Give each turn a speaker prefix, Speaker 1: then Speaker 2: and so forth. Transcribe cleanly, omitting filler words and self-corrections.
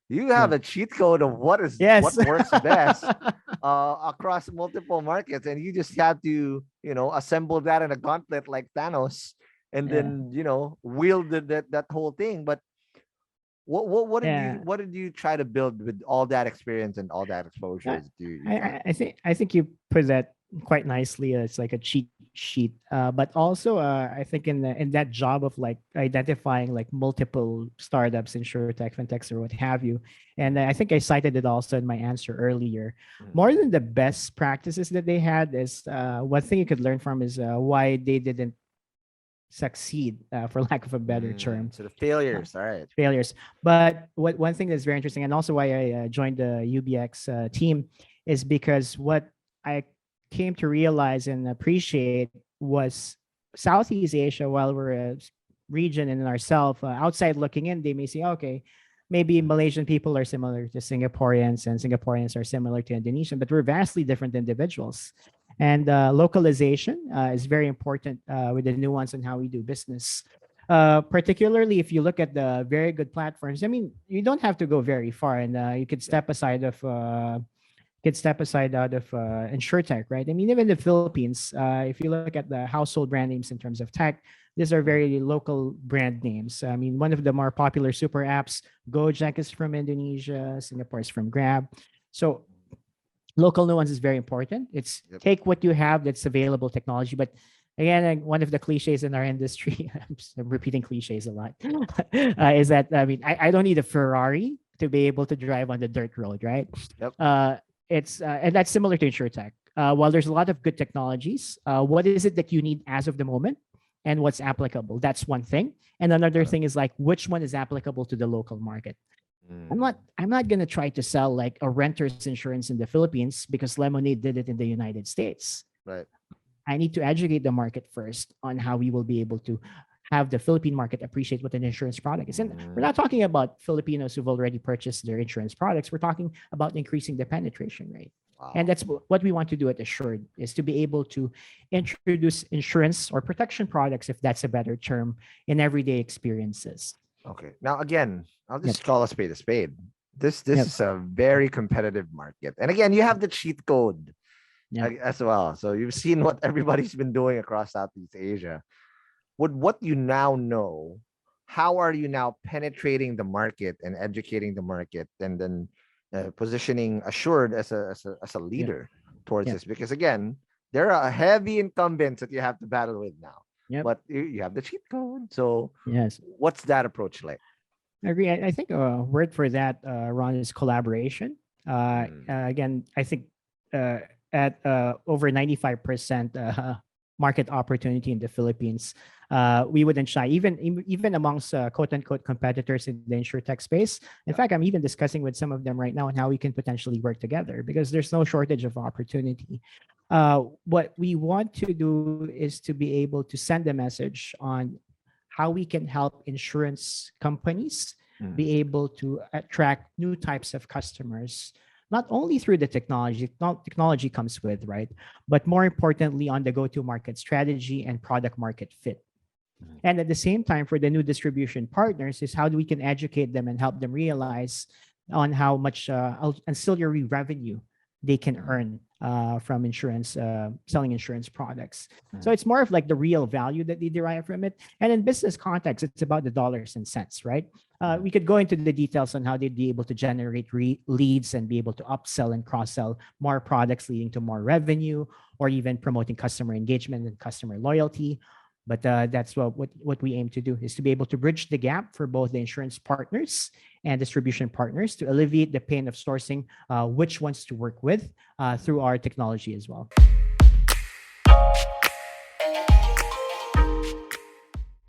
Speaker 1: You have
Speaker 2: Yeah.
Speaker 1: a cheat code of what
Speaker 2: Yes.
Speaker 1: works best across multiple markets, and you just have to assemble that in a gauntlet like Thanos, and
Speaker 2: Yeah.
Speaker 1: then wield that whole thing. But what did you
Speaker 2: Yeah.
Speaker 1: try to build with all that experience and all that
Speaker 2: I,
Speaker 1: exposure that you got?
Speaker 2: I think you put that quite nicely. It's like a cheat sheet, but also I think in that job of like identifying like multiple startups, insurtech, fintechs, or what have you, and I think I cited it also in my answer earlier. More
Speaker 1: Mm.
Speaker 2: than the best practices that they had is one thing you could learn from is why they didn't succeed, for lack of a better term.
Speaker 1: So the
Speaker 2: Uh,
Speaker 1: failures, all right.
Speaker 2: failures. But what one thing that's very interesting, and also why I joined the UBX team, is because what I came to realize and appreciate was Southeast Asia. While we're a region in ourselves, outside looking in, they may say, okay, maybe Malaysian people are similar to Singaporeans, and Singaporeans are similar to Indonesian, but we're vastly different individuals. And localization is very important with the nuance on how we do business. Particularly if you look at the very good platforms, I mean, you don't have to go very far, and you could
Speaker 1: Yeah.
Speaker 2: step aside of out of insurtech, right? I mean, even the Philippines, if you look at the household brand names in terms of tech, these are
Speaker 1: Mm.
Speaker 2: very local brand names. I mean, one of the more popular super apps, Gojek, is from Indonesia, Singapore is from Grab. So local nuance is very important. It's
Speaker 1: Yep.
Speaker 2: take what you have that's available technology. But again, one of the cliches in our industry, I'm repeating cliches a lot, is that I mean, I don't need a Ferrari to be able to drive on the dirt road, right?
Speaker 1: Yep.
Speaker 2: Uh, it's and that's similar to insurtech. While there's a lot of good technologies, what is it that you need as of the moment, and what's applicable? That's one thing. And another thing is like which one is applicable to the local market.
Speaker 1: Mm.
Speaker 2: I'm not gonna try to sell like a renter's insurance in the Philippines because Lemonade did it in the United States.
Speaker 1: Right.
Speaker 2: I need to educate the market first on how we will be able to have the Philippine market appreciate what an insurance product is. And we're
Speaker 1: Mm.
Speaker 2: not talking about Filipinos who've already purchased their insurance products. We're talking about increasing the penetration rate. And
Speaker 1: Wow.
Speaker 2: that's what we want to do at Assured, is to be able to introduce insurance or protection products, if that's a better term, in everyday experiences.
Speaker 1: Okay. Now again, I'll
Speaker 2: Yep.
Speaker 1: just call a spade a spade. This
Speaker 2: Yep.
Speaker 1: is a very competitive market. And again, you have the cheat code
Speaker 2: Yep.
Speaker 1: as well. So you've seen what everybody's been doing across Southeast Asia. With what you now know, how are you now penetrating the market and educating the market, and then positioning Assured as a
Speaker 2: Yep.
Speaker 1: leader towards
Speaker 2: Yep.
Speaker 1: this? Because again, there are heavy incumbents that you have to battle with now,
Speaker 2: Yep.
Speaker 1: but you have the cheat code. So
Speaker 2: Yes.
Speaker 1: what's that approach like?
Speaker 2: I agree. I think a word for that, Ron, is collaboration.
Speaker 1: Mm.
Speaker 2: Again, I think uh, at over 95% market opportunity in the Philippines, we wouldn't shy, even amongst quote unquote competitors in the insurtech space. In
Speaker 1: Yeah.
Speaker 2: fact, I'm even discussing with some of them right now on how we can potentially work together because there's no shortage of opportunity. What we want to do is to be able to send a message on how we can help insurance companies
Speaker 1: Mm.
Speaker 2: be able to attract new types of customers, not only through the technology comes with, right, but more importantly on the go-to market strategy and product market fit.
Speaker 1: Mm.
Speaker 2: And at the same time, for the new distribution partners, is how we can educate them and help them realize on how much ancillary revenue they can
Speaker 1: Mm.
Speaker 2: earn from insurance, selling insurance products. So
Speaker 1: Mm.
Speaker 2: it's more of like the real value that they derive from it. And in business context, it's about the dollars and cents, right?
Speaker 1: Mm.
Speaker 2: We could go into the details on how they'd be able to generate leads and be able to upsell and cross sell more products, leading to more revenue, or even promoting customer engagement and customer loyalty. But that's what we aim to do, is to be able to bridge the gap for both the insurance partners and distribution partners to alleviate the pain of sourcing which ones to work with through our technology as well.